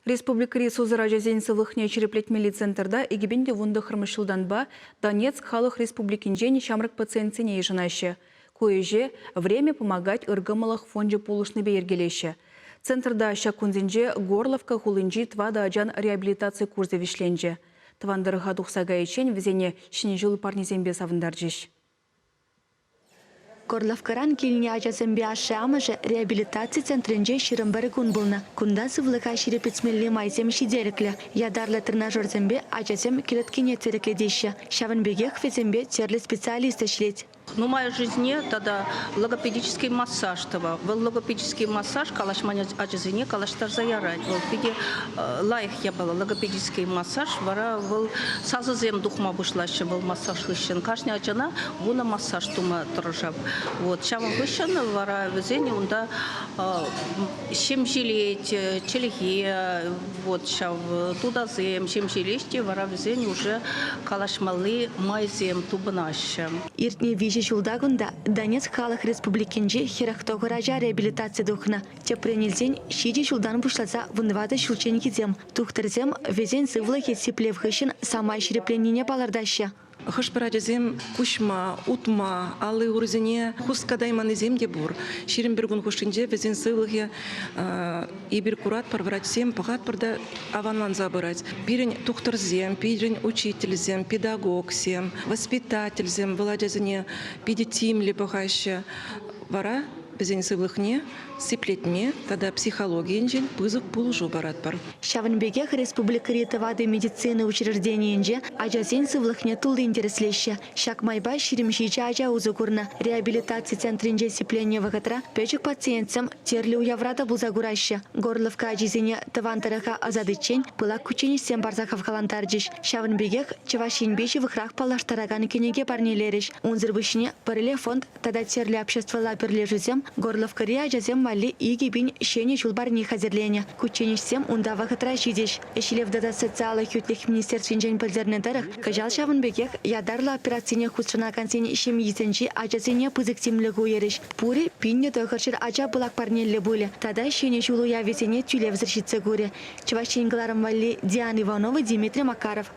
Республикари сузыра жазен сывлықне череплетмели центрда егебенде вунды хырмышылданба Донецк халық республикинжен шамрық пациентсене ежінашы. Көеже время помогать ыргымылық фонде полушны бейергелеші. Центрда шакунзенже Горловка хулынжи твада аджан реабилитация курсы вишленже. Твандырыға дұқсага ечен візене шіне жылы парнезембе савындаржеш. Горловкаран келіне ажасымбе ашы амыжы реабилитация центрінде шырымбары күн бұлны. Күнда сывлыға шерепетсмелі майзем шидеріклі. Ядарлы тренажерзембе ажасым келеткене цереклі дейші. Шавынбеге хвезембе терлі специалисты шлет. Ну, моя жизнь тогда логопедический массаж того. Был логопедический массаж, калаш маня аджизине, калаш тарзаярать. Был пиде лайх я была логопедический массаж, вара был сазазем духма вышла, что был массаж выщен. Каждая аджана вуна массаж тума торжав. Вот чама выщен, вара везени унда чем жилеть, челихи, вот чав туда зем, чем жилеть, вара везени уже калаш малы майзем тубнаща. Жулдагунда Донецк халық республикинже херахтогыража реабилитация духна. Тепренелзен шиди жулдан бушласа вынвады шулченикизем. Тухтырзем везен сывлахи сиплевхышын самай шерепленіне балардаща. Хышпарадезем кушма, утма, алы урзене хускадайманы земде бур. Ширембергун хушинже везен сывлахи ибир курат парвратсем пагат парда аванлан забырать. Пирень тухтырзем, пирень учительзем, педагогсем, воспитательзем, владезене педитимли пагаща. Вара везен сывлахне сиплетме, тогда психология инжен пызык пулжу барат бар. Шавынбегех республикари тавады медицины учреждения инже ажазен сывлыхне тулды интереслеща. Шак майба ширимшича ажа узукурна. Реабилитация центринже сипление вагатра печек пациентсам терли уяврата булзагураща. Горловка ажизене тавантараха азадычен пылак кучени сем барзахав халантарджиш. Шавынбегех чевашинбечи вахрах палаштараган кенеге парнелериш. Унзырбышне пареле фонд тада терли общество лаперлежизем Горловкари ажазем мали иги бин шене чулбарни хазерлене. Кученишсем унда вахатра шидеш. Эшилевдада социалых ютлих министерствинжен пыльзернетарах кажал шавынбегех ядарлы операцияне хусрана консене ишем езенчи ажазене пызыктимлігу ереш. Пури пинне тойхаршыр ажа булак парнелле буле. Тада шене чулу явесене тюлев зршице гуре. Чевашченгаларым вали Диана Иванова, Дмитрий Макаров.